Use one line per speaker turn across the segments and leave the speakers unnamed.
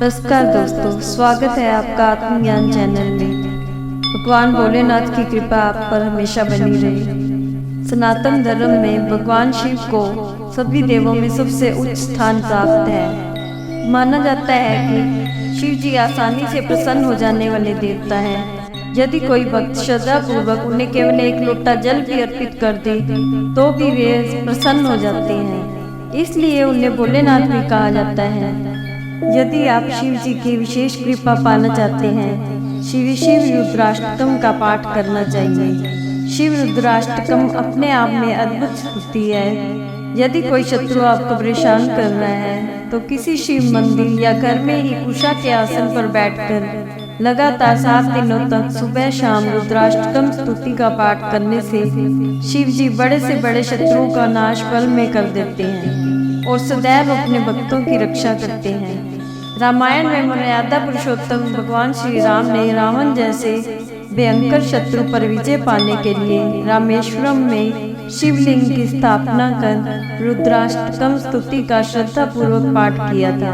नमस्कार दोस्तों, स्वागत है आपका आत्मज्ञान चैनल में। भगवान भोलेनाथ की कृपा आप पर हमेशा बनी रहे। सनातन धर्म में भगवान शिव को सभी देवों में सबसे उच्च स्थान प्राप्त है। माना जाता है कि शिव जी आसानी से प्रसन्न हो जाने वाले देवता हैं। यदि कोई भक्त श्रद्धा पूर्वक उन्हें केवल एक लोटा जल भी अर्पित कर दे तो भी वे प्रसन्न हो जाते हैं। इसलिए उन्हें भोलेनाथ भी कहा जाता है। यदि आप शिव जी की विशेष कृपा पाना चाहते हैं, शिव रुद्राष्टकम का पाठ करना चाहिए। शिव रुद्राष्टकम अपने आप में अद्भुत स्तुति है। यदि कोई शत्रु आपको परेशान कर रहा है तो किसी शिव मंदिर या घर में ही उषा के आसन पर बैठकर लगातार 7 दिनों तक सुबह शाम रुद्राष्टकम स्तुति का पाठ करने से शिव जी बड़े से बड़े शत्रुओं का नाश पल में कर देते हैं और सदैव अपने भक्तों की रक्षा करते हैं। रामायण में मर्यादा पुरुषोत्तम भगवान श्री राम ने रावण जैसे भयंकर शत्रु पर विजय पाने के लिए रामेश्वरम में शिवलिंग की स्थापना कर रुद्राष्टकम स्तुति का श्रद्धा पूर्वक पाठ किया था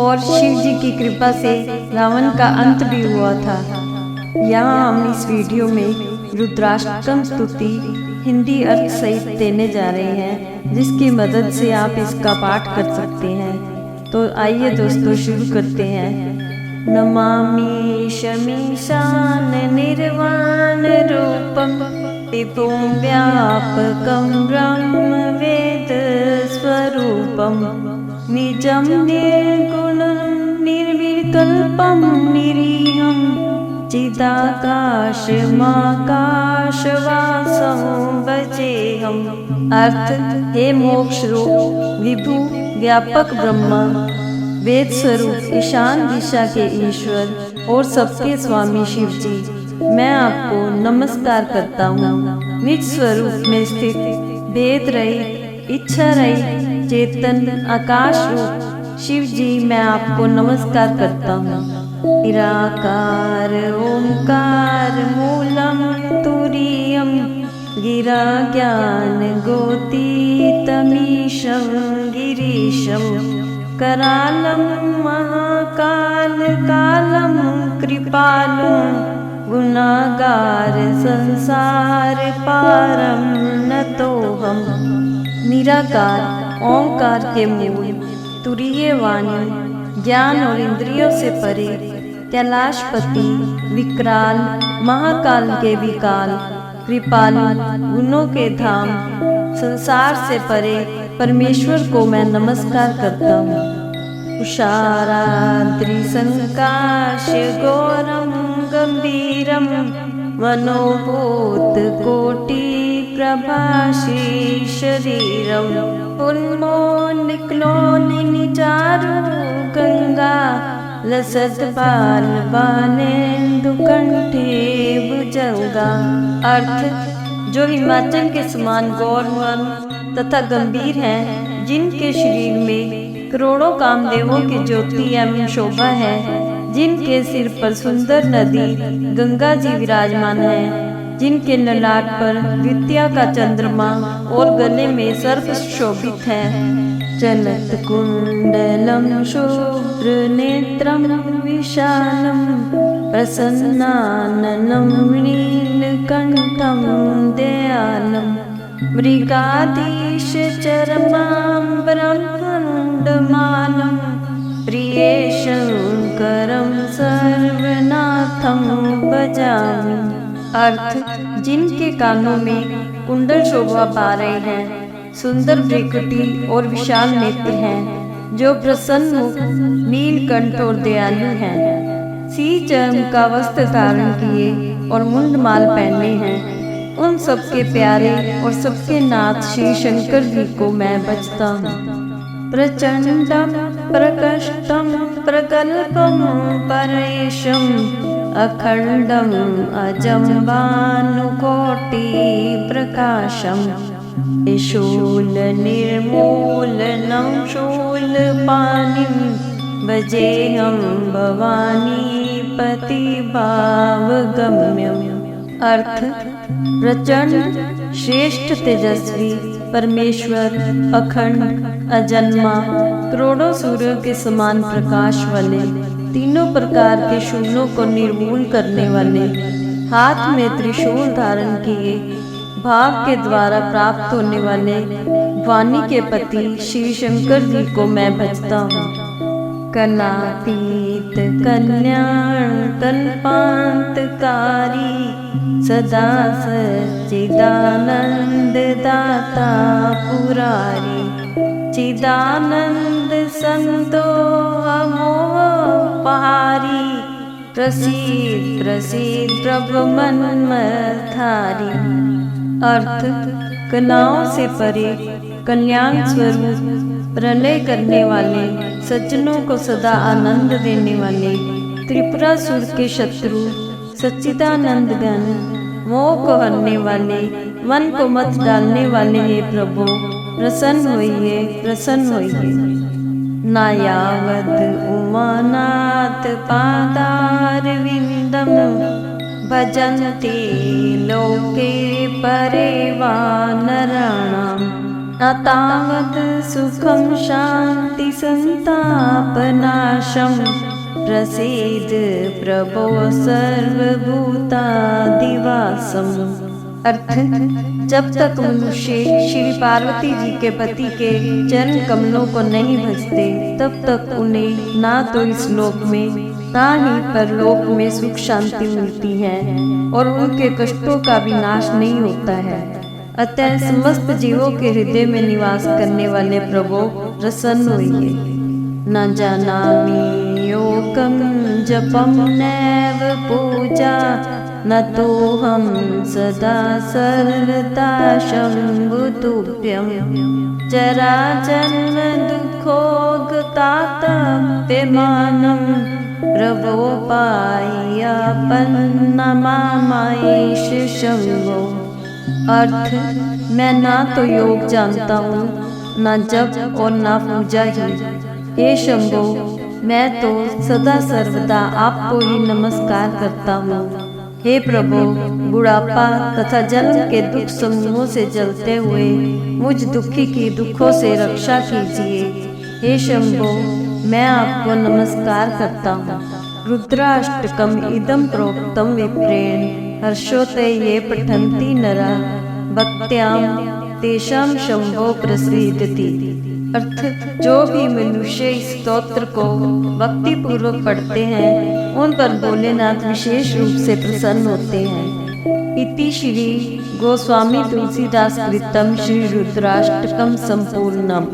और शिव जी की कृपा से रावण का अंत भी हुआ था। यहाँ हम इस वीडियो में रुद्राष्टकम स्तुति हिंदी अर्थ सहित देने जा रहे हैं, जिसकी मदद से आप इसका पाठ कर सकते हैं। तो आइए दोस्तों शुरू करते हैं। नमामि शमीशान निर्वाण रूपम विभुं व्यापकं ब्रह्म वेद स्वरूपम निजं निर्गुणं निर्विकल्पं निरीहं चिदाकाशमाकाशवासं भजेऽहम्। अर्थ, हे मोक्ष रूप विभु व्यापक ब्रह्मा, वेद स्वरूप ईशान दिशा के ईश्वर और सबके स्वामी शिव जी, मैं आपको नमस्कार करता हूँ। निज स्वरूप में स्थित वेद रहित इच्छा रहित चेतन आकाश रूप शिव जी, मैं आपको नमस्कार करता हूँ। निराकार ओंकार मूलम तुरीयम गिरा ज्ञान गोतीतमीशं गिरीशं करालं महाकाल कालं कृपालुं गुणागार संसार पारं नतोऽहम्। निराकार ओंकार के मूल, तुरीय वाणी, ज्ञान और इंद्रियों से परे, कैलाशपति, विकराल, महाकाल के विकाल, कृपालु, गुणों के धाम, संसार से परे परमेश्वर को मैं नमस्कार करता हूँ। उषाराद्रि संकाश्य घोरं गंभीरं मनोभूत कोटि प्रभासी शरीरं उन्मोलिक्लोलिनि चारु गंगा लसत बाल बालेन्दु कंठे भुजंगा। अर्थ, जो हिमाचल के समान गौरवन तथा गंभीर हैं, जिनके शरीर में करोड़ों कामदेवों की ज्योति एवं शोभा है, जिनके सिर पर सुंदर नदी गंगा जी विराजमान है, जिनके ललाट पर विद्या का चंद्रमा और गले में सर्प शोभित है। चलत कुंडलं शुभ्र नेत्रं विशालं प्रसन्नाननं नीलकण्ठं दयालं मृगाधीश चरमाम्बरं मुण्डमालं प्रिये शंकरं सर्वनाथं भजामि। अर्थ, जिनके कानों में कुंडल शोभा पा रहे हैं, सुंदर भ्रिकुटी और विशाल नेत्र हैं, जो प्रसन्न मुख, नीलकंठ और दयालु हैं, सी चर्म का वस्त्र धारण किए और मुंडमाल पहने हैं, उन सबके प्यारे और सबके नाथ श्री शंकर जी को मैं बचता हूँ। प्रचंडम प्रकष्टम प्रगल्भम परेशम अखंडम अजम भानुकोटि प्रकाशम शूल निर्मूलनं शूलपाणिं भजेऽहं भवानी पतिभावगम्यम्। अर्थ, प्रचंड श्रेष्ठ तेजस्वी परमेश्वर, अखंड अजन्मा करोड़ों सूर्यों के समान प्रकाश वाले, तीनों प्रकार के शूलों को निर्मूल करने वाले, हाथ में त्रिशूल धारण किए, भाव के द्वारा प्राप्त होने वाले वाणी के पति श्री शंकर जी को मैं भजता हूँ। कलातीत कल्याण कल्पांतकारी, सदा सच्चिदानंद दाता पुरारी, चिदानंद संतोष पहारी, प्रसीद प्रसीद प्रभु मनमथारी। अर्थ, कलाओं से परे कल्याण स्वरूप, प्रलय करने वाले, सज्जनों को सदा आनंद देने वाले, त्रिपुरासुर के शत्रु सच्चिदानंद गण, मोह को हरने वाले, मन को मत डालने वाले हे प्रभु, प्रसन्न होइए, प्रसन्न होइए। नायावद उमानाथ पादारविंदम, भजन्ति लोके परेवानराणाम, न तावत् सुखं शांति संतापनाशं, प्रसीद प्रभो सर्वभूतादिवासम। अर्थ, जब तक मनुष्य श्री पार्वती जी के पति के चरण कमलों को नहीं भजते, तब तक उन्हें ना तो इस लोक में ना ही परलोक में सुख शांति मिलती है और उनके कष्टों का भी नाश नहीं होता है। अतः समस्त जीवों के हृदय में निवास करने वाले प्रभु प्रसन्न होइए। न जानामि योगं जपं नैव पूजा, न तोऽहं सदा सर्वदा शम्भुतुभ्यं, जराजन्म दुःखोगतातप्यमानं, प्रभो पाह्यापन्नमामैष शम्भो। अर्थ, मैं ना तो योग जानता हूँ, ना जप और ना पूजा ही। हे शंभो, मैं तो सदा सर्वदा आपको ही नमस्कार करता हूँ। हे प्रभु, बुढ़ापा तथा जन्म के दुख समूहों से जलते हुए मुझ दुखी की दुखों से रक्षा कीजिए। हे शंभो, मैं आपको नमस्कार करता हूँ। रुद्राष्टकम इदं प्रोक्तम विप्रेण, हर्षोते ये पठन्ति नरा, भक्त्याम तेषां शंभो प्रसीदति। अर्थ, जो भी मनुष्य इस स्तोत्र को भक्ति पूर्वक पढ़ते हैं, उन पर भोलेनाथ विशेष रूप से प्रसन्न होते हैं। इति श्री गोस्वामी तुलसीदास कृतम श्री रुद्राष्टकम संपूर्णम।